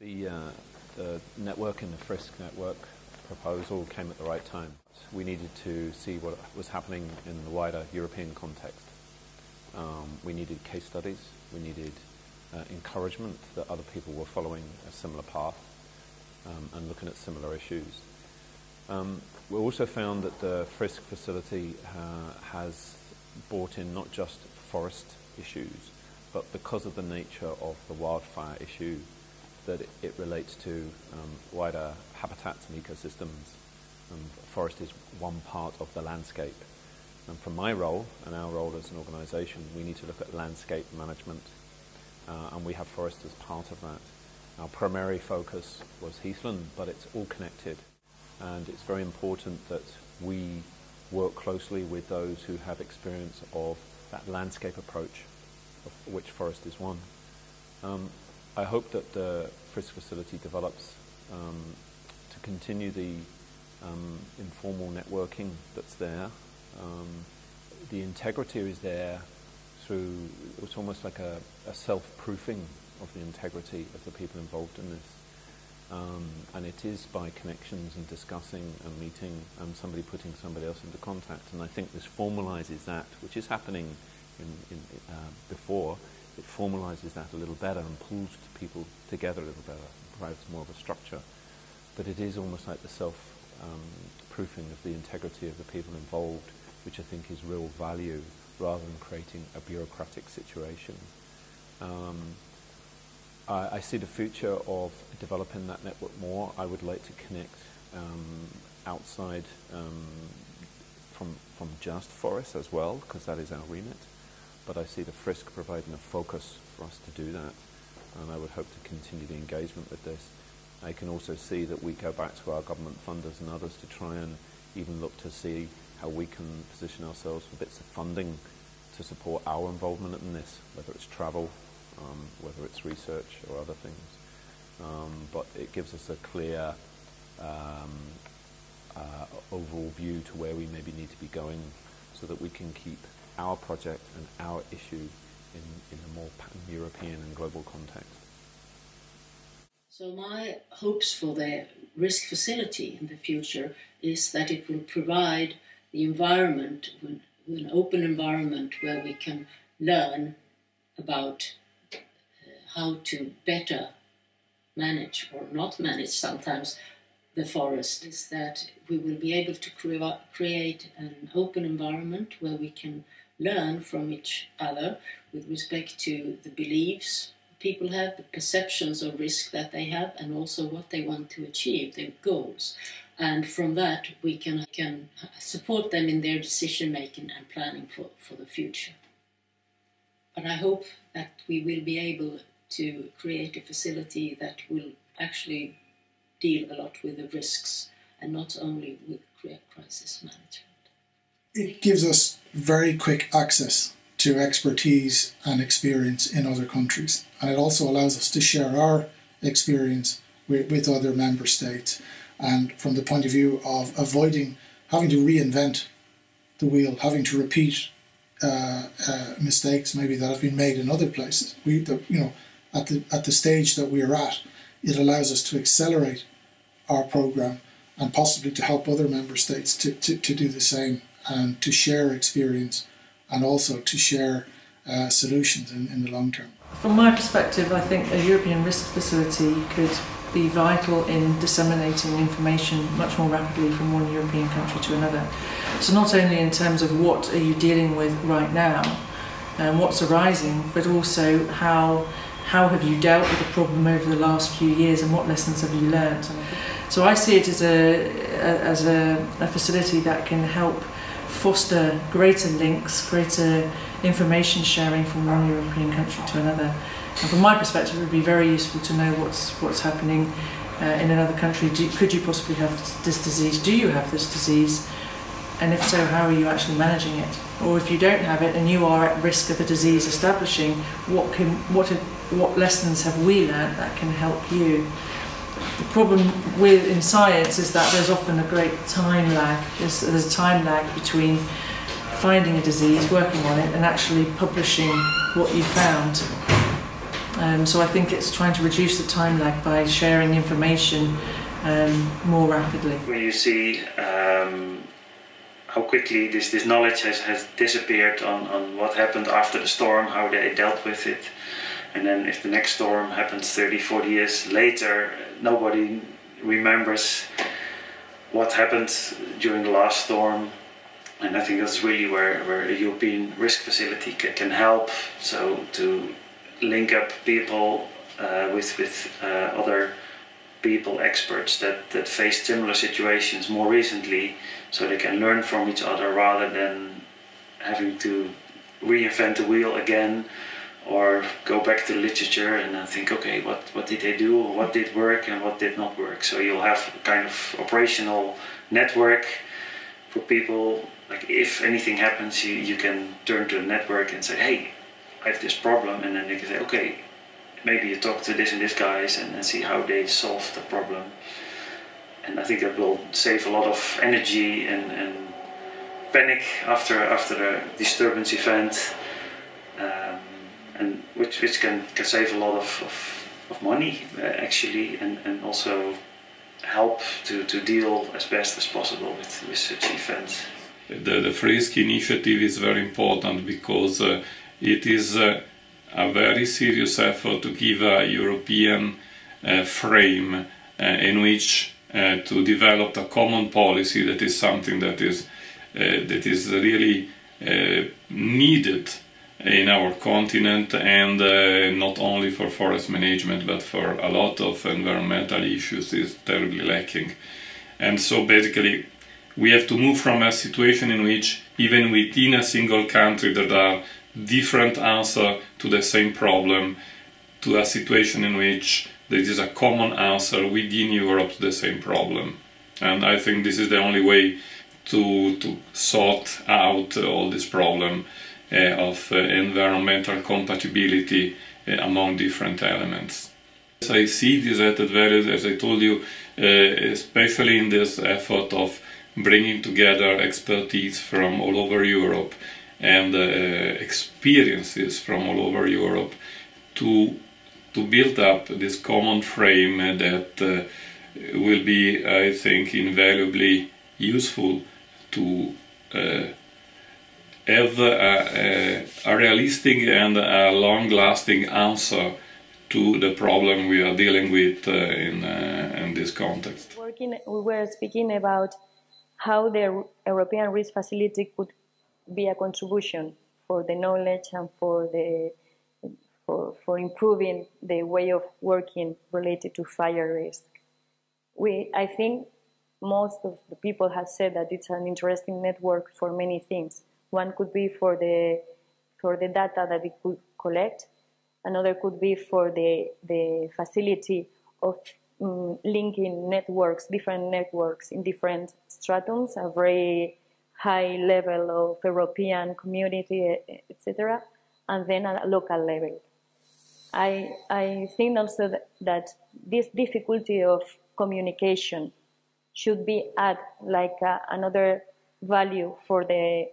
The network in the FRISK network proposal came at the right time. We needed to see what was happening in the wider European context. We needed case studies, we needed encouragement that other people were following a similar path and looking at similar issues. We also found that the FRISK facility has brought in not just forest issues, but because of the nature of the wildfire issue, that it relates to wider habitats and ecosystems. Forest is one part of the landscape. And from my role and our role as an organisation, we need to look at landscape management, and we have forest as part of that. Our primary focus was heathland, but it's all connected. And it's very important that we work closely with those who have experience of that landscape approach, of which forest is one. I hope that the FRISK facility develops to continue the informal networking that's there. The integrity is there through, it's almost like a self-proofing of the integrity of the people involved in this. And it is by connections and discussing and meeting and somebody putting somebody else into contact. And I think this formalises that, which is happening before. It formalises that a little better and pulls people together a little better, and provides more of a structure. But it is almost like the self-proofing of the integrity of the people involved, which I think is real value, rather than creating a bureaucratic situation. I see the future of developing that network more. I would like to connect outside from just forests as well, because that is our remit. But I see the FRISK providing a focus for us to do that, and I would hope to continue the engagement with this. I can also see that we go back to our government funders and others to try and even look to see how we can position ourselves for bits of funding to support our involvement in this, whether it's travel, whether it's research or other things. But it gives us a clear overall view to where we maybe need to be going, so that we can keep our project and our issue in a more pan-European and global context. So my hopes for the FRISK facility in the future is that it will provide the environment, an open environment where we can learn about how to better manage, or not manage sometimes, the forest. Is that we will be able to create an open environment where we can learn from each other with respect to the beliefs people have, the perceptions of risk that they have, and also what they want to achieve, their goals. And from that we can support them in their decision making and planning for the future. But I hope that we will be able to create a facility that will actually deal a lot with the risks and not only with crisis management. It gives us very quick access to expertise and experience in other countries, and it also allows us to share our experience with other member states, and from the point of view of avoiding having to reinvent the wheel, having to repeat mistakes maybe that have been made in other places. At the stage that we are at, it allows us to accelerate our programme and possibly to help other member states to do the same, and to share experience and also to share solutions in the long term. From my perspective, I think a European risk facility could be vital in disseminating information much more rapidly from one European country to another. So not only in terms of what are you dealing with right now and what's arising, but also how have you dealt with the problem over the last few years and what lessons have you learned. So I see it as a facility that can help foster greater links, greater information sharing from one European country to another. And from my perspective, it would be very useful to know what's happening in another country. Could you possibly have this disease? Do you have this disease? And if so, how are you actually managing it? Or if you don't have it and you are at risk of a disease establishing, what lessons have we learned that can help you? The problem in science is that there's often a great time lag. There's a time lag between finding a disease, working on it, and actually publishing what you found. So I think it's trying to reduce the time lag by sharing information more rapidly. When you see how quickly this knowledge has disappeared on what happened after the storm, how they dealt with it, and then if the next storm happens 30, 40 years later, nobody remembers what happened during the last storm. And I think that's really where a European risk facility can help, so to link up people with other people, experts that faced similar situations more recently, so they can learn from each other rather than having to reinvent the wheel again or go back to the literature and then think, okay, what did they do, or what did work and what did not work. So you'll have a kind of operational network for people. Like if anything happens, you can turn to the network and say, hey, I have this problem, and then they can say, okay, maybe you talk to this and this guys and see how they solve the problem. And I think that will save a lot of energy and panic after the disturbance event, and which can save a lot of money actually, and also help to deal as best as possible with such events. The FRISK initiative is very important because it is a very serious effort to give a European frame in which to develop a common policy that is something that is really needed in our continent, and not only for forest management but for a lot of environmental issues is terribly lacking. And so basically we have to move from a situation in which even within a single country there are different answers to the same problem, to a situation in which there is a common answer within Europe to the same problem. And I think this is the only way to sort out all this problem of environmental compatibility among different elements. As I see this added value, as I told you, especially in this effort of bringing together expertise from all over Europe and experiences from all over Europe to build up this common frame that will be, I think, invaluably useful to have a realistic and a long-lasting answer to the problem we are dealing with in this context. We were speaking about how the European Risk Facility could be a contribution for the knowledge and for improving the way of working related to fire risk. I think most of the people have said that it's an interesting network for many things. One could be for the data that it could collect. Another could be for the facility of linking networks, different networks in different stratums, a very high level of European community, etc., and then at a local level. I think also that this difficulty of communication should be added like another value for the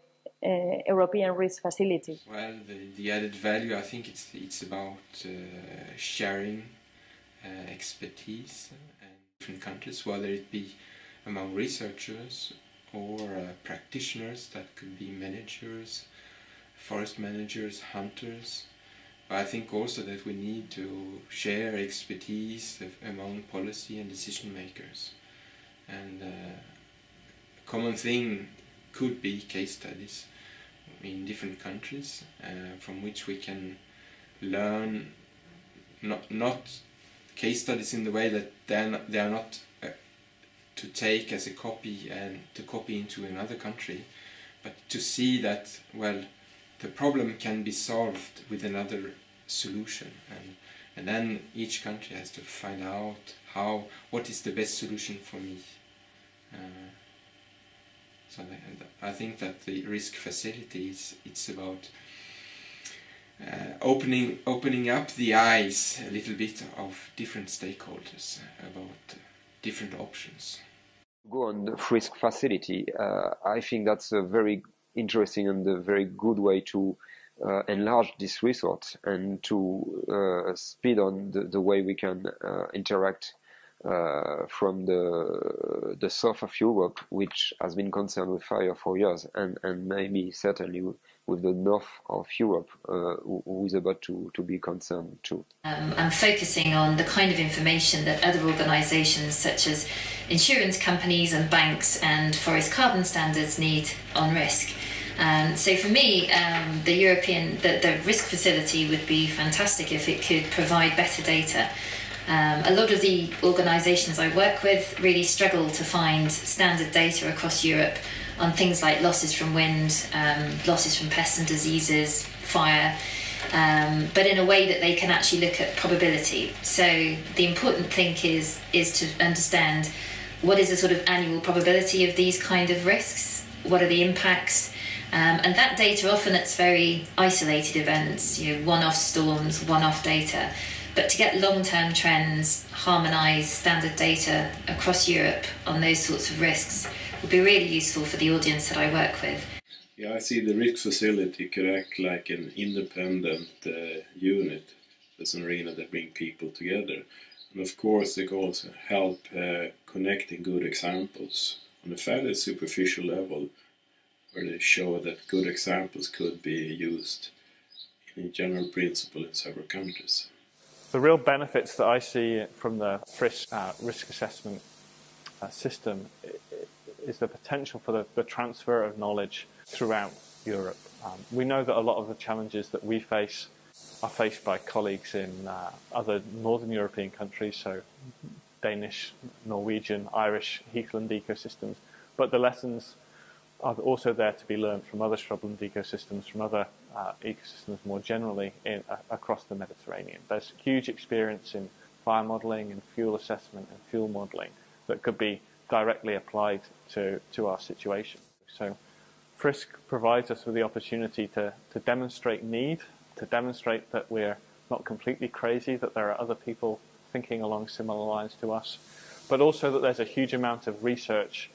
European Risk Facility. Well, the added value, I think it's about sharing expertise in different countries, whether it be among researchers or practitioners, that could be managers, forest managers, hunters. But I think also that we need to share expertise among policy and decision makers. And a common thing could be case studies in different countries from which we can learn, not case studies in the way that they are not to take as a copy and to copy into another country, but to see that, well, the problem can be solved with another solution, and then each country has to find out what is the best solution for me. So I think that the risk facilities, it's about opening up the eyes a little bit of different stakeholders about different options. Go on the FRISK facility. I think that's a very interesting and a very good way to enlarge this resource and to speed on the way we can interact from the south of Europe, which has been concerned with fire for years, and maybe certainly with the north of Europe, who is about to be concerned too. I'm focusing on the kind of information that other organisations such as insurance companies and banks and forest carbon standards need on risk. So for me, the risk facility would be fantastic if it could provide better data. A lot of the organisations I work with really struggle to find standard data across Europe on things like losses from wind, losses from pests and diseases, fire, but in a way that they can actually look at probability. So the important thing is to understand what is the sort of annual probability of these kind of risks, what are the impacts, and that data often it's very isolated events, one-off storms, one-off data. But to get long-term trends, harmonise standard data across Europe on those sorts of risks would be really useful for the audience that I work with. Yeah, I see the risk facility could act like an independent unit as an arena that brings people together. And of course, it can also help connecting good examples on a fairly superficial level, where they show that good examples could be used in a general principle in several countries. The real benefits that I see from the FRISK risk assessment system is the potential for the transfer of knowledge throughout Europe. We know that a lot of the challenges that we face are faced by colleagues in other Northern European countries, so Danish, Norwegian, Irish heathland ecosystems, but the lessons are also there to be learned from other shrubland ecosystems, from other ecosystems more generally across the Mediterranean. There's huge experience in fire modelling and fuel assessment and fuel modelling that could be directly applied to our situation. So FRISK provides us with the opportunity to demonstrate need, to demonstrate that we're not completely crazy, that there are other people thinking along similar lines to us, but also that there's a huge amount of research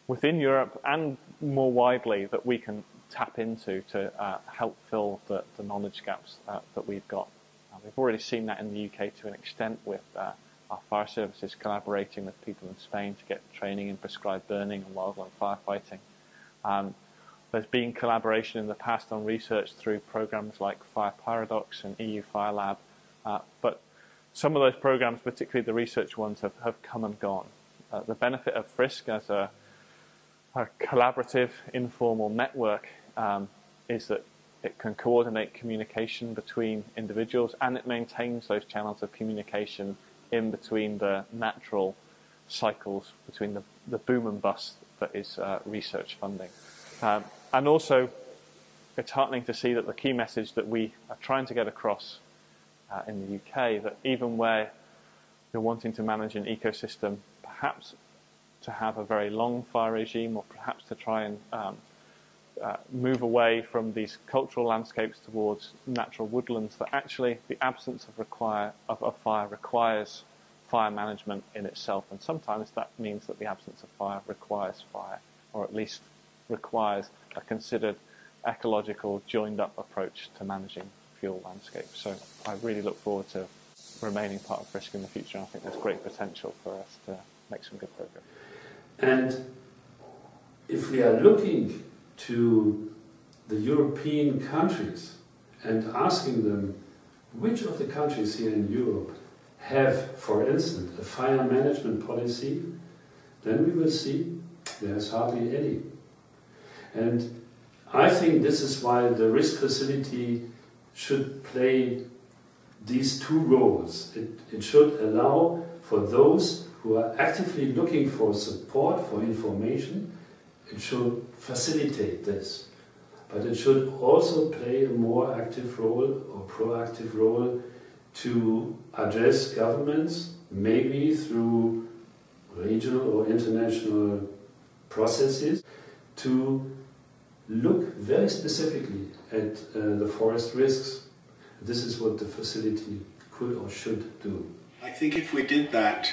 within Europe and more widely that we can tap into to help fill the knowledge gaps that we've got. We've already seen that in the UK to an extent with our fire services collaborating with people in Spain to get training in prescribed burning and wildland firefighting. There's been collaboration in the past on research through programs like Fire Paradox and EU Fire Lab, but some of those programs, particularly the research ones, have come and gone. The benefit of FRISK as a collaborative, informal network is that it can coordinate communication between individuals, and it maintains those channels of communication in between the natural cycles, between the boom and bust that is research funding. And also, it's heartening to see that the key message that we are trying to get across in the UK, that even where you're wanting to manage an ecosystem, perhaps to have a very long fire regime, or perhaps to try and move away from these cultural landscapes towards natural woodlands, that actually the absence of fire requires fire management in itself, and sometimes that means that the absence of fire requires fire, or at least requires a considered ecological joined up approach to managing fuel landscapes. So I really look forward to remaining part of FRISK in the future. I think there's great potential for us to make some good progress. And if we are looking to the European countries and asking them which of the countries here in Europe have, for instance, a fire management policy, then we will see there's hardly any. And I think this is why the risk facility should play these two roles. It should allow for those who are actively looking for support, for information, it should facilitate this. But it should also play a more active role or proactive role to address governments, maybe through regional or international processes, to look very specifically at the forest risks. This is what the facility could or should do. I think if we did that,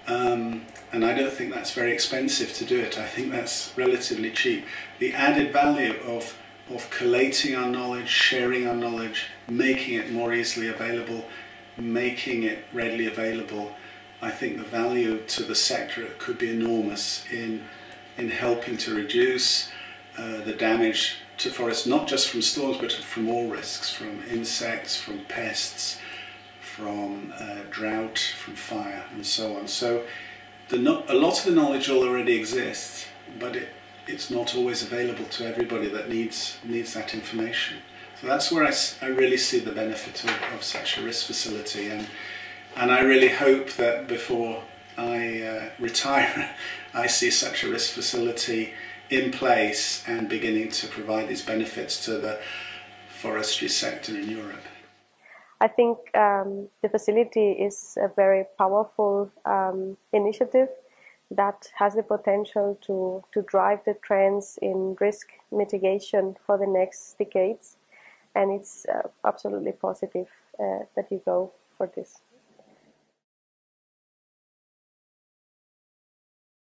and I don't think that's very expensive to do it, I think that's relatively cheap, the added value of of collating our knowledge, sharing our knowledge, making it more easily available, making it readily available. I think the value to the sector could be enormous in helping to reduce the damage to forests, not just from storms, but from all risks, from insects, from pests, from drought, from fire, and so on. So a lot of the knowledge already exists, but it's not always available to everybody that needs that information. So that's where I really see the benefit of such a risk facility, and I really hope that before I retire, I see such a risk facility in place and beginning to provide these benefits to the forestry sector in Europe. I think the facility is a very powerful initiative that has the potential to drive the trends in risk mitigation for the next decades, and it's absolutely positive that you go for this.